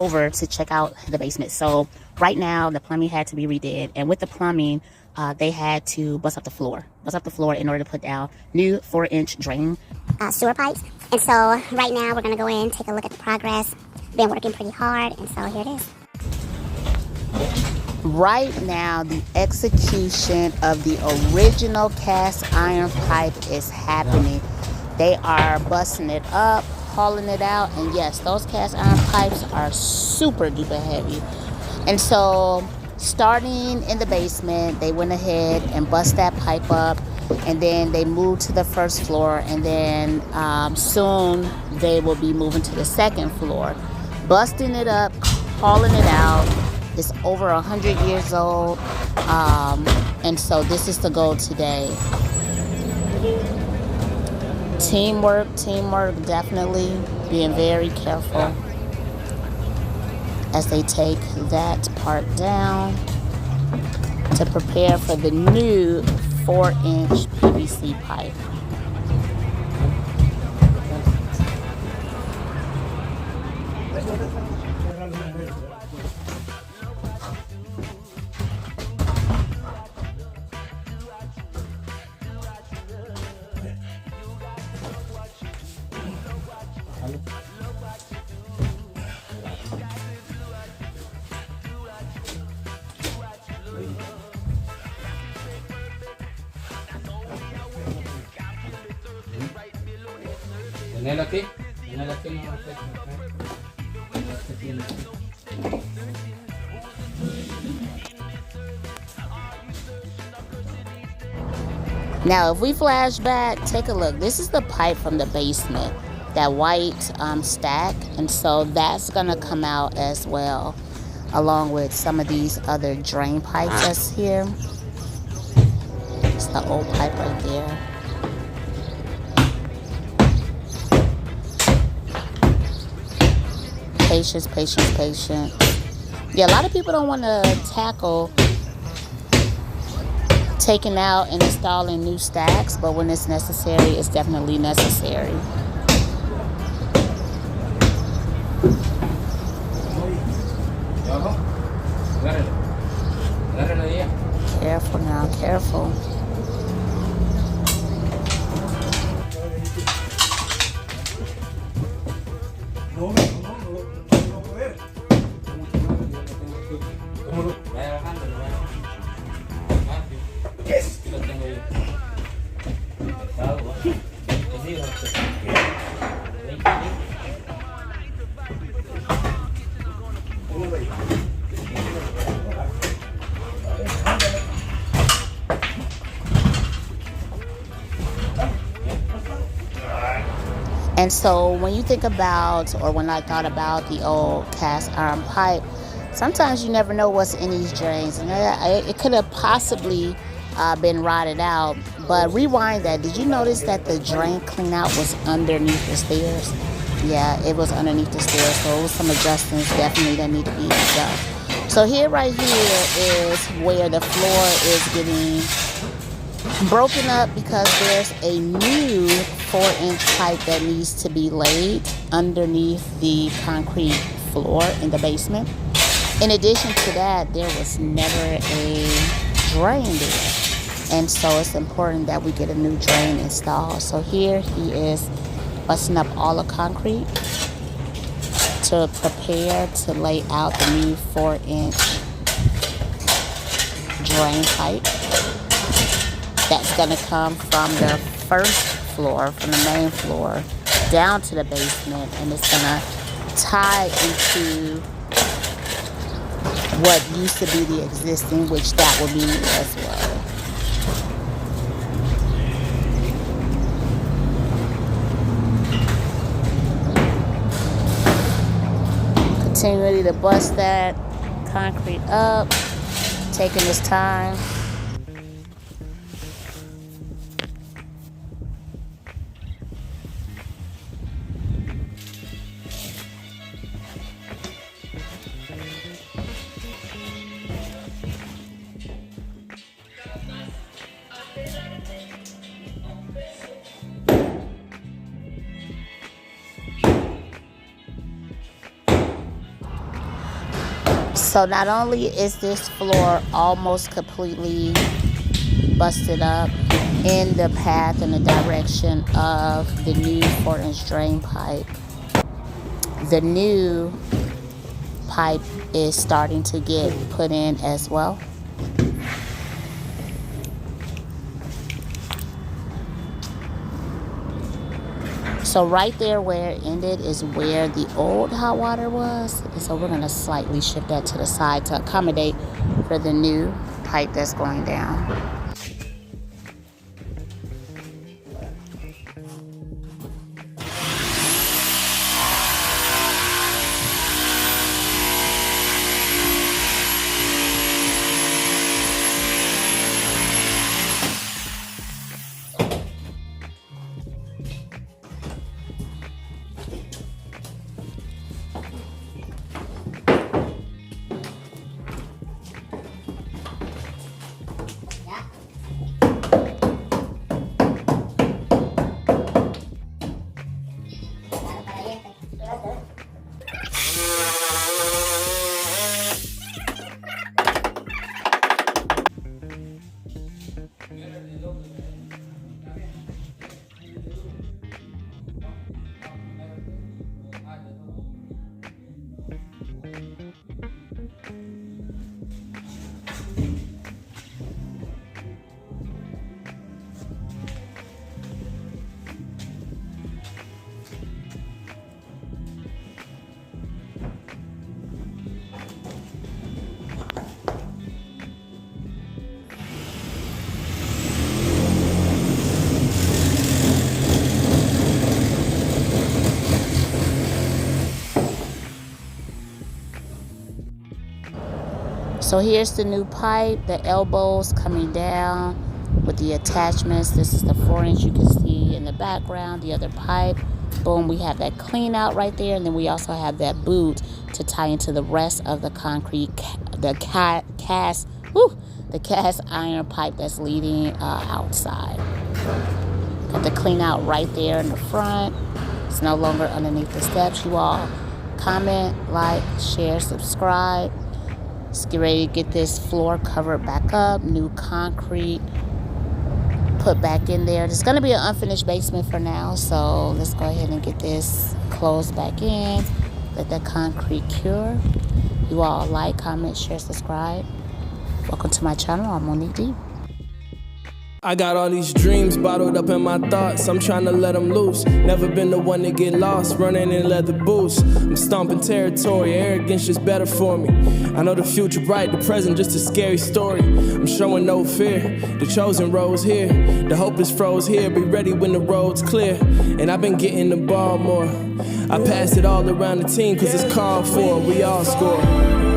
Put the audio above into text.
over to check out the basement. So right now the plumbing had to be redid, and with the plumbing they had to bust up the floor in order to put down new 4-inch drain sewer pipes. And so right now we're gonna go in, take a look at the progress. Been working pretty hard, and so here it is. Right now the execution of the original cast iron pipe is happening. They are busting it up, hauling it out, and yes, those cast iron pipes are super duper heavy. And so starting in the basement, they went ahead and bust that pipe up, and then they moved to the first floor, and then soon they will be moving to the second floor, busting it up, hauling it out. It's over 100 years old, and so this is the goal today. Teamwork, definitely being very careful as they take that part down to prepare for the new 4-inch PVC pipe. Now if we flash back, take a look. This is the pipe from the basement, that white stack, and so that's gonna come out as well, along with some of these other drain pipes that's here. It's the old pipe right there. Patience. Yeah, a lot of people don't want to tackle taking out and installing new stacks, but when it's necessary, it's definitely necessary. Careful now, careful. And so when you think about, or when I thought about the old cast iron pipe, sometimes you never know what's in these drains. And it could have possibly been rotted out. But rewind that. Did you notice that the drain clean out was underneath the stairs? Yeah, it was underneath the stairs. So it was some adjustments definitely that need to be done. So here, right here, is where the floor is getting broken up because there's a new 4-inch pipe that needs to be laid underneath the concrete floor in the basement. In addition to that, there was never a drain there, and so it's important that we get a new drain installed. So here he is busting up all the concrete to prepare to lay out the new 4-inch drain pipe that's going to come from the first floor, from the main floor down to the basement, and it's going to tie into what used to be the existing, which that will be as well. Continually to bust that concrete up, taking his time. So not only is this floor almost completely busted up in the path and the direction of the new 4-inch drain pipe, the new pipe is starting to get put in as well. So right there where it ended is where the old hot water was. And so we're going to slightly shift that to the side to accommodate for the new pipe that's going down. So here's the new pipe, the elbows coming down with the attachments. This is the 4-inch you can see in the background, the other pipe. Boom, we have that clean out right there. And then we also have that boot to tie into the rest of the concrete, the cast iron pipe that's leading outside. Got the clean out right there in the front. It's no longer underneath the steps. You all comment, like, share, subscribe. Let's get ready to get this floor covered back up. New concrete put back in there. It's going to be an unfinished basement for now. So let's go ahead and get this closed back in. Let that concrete cure. You all like, comment, share, subscribe. Welcome to my channel. I'm Monique D. I got all these dreams bottled up in my thoughts. I'm trying to let them loose. Never been the one to get lost, running in leather boots. I'm stomping territory, arrogance just better for me. I know the future bright, the present just a scary story. I'm showing no fear, the chosen road's here. The hope is froze here, be ready when the road's clear. And I've been getting the ball more. I pass it all around the team cause it's called for, we all score.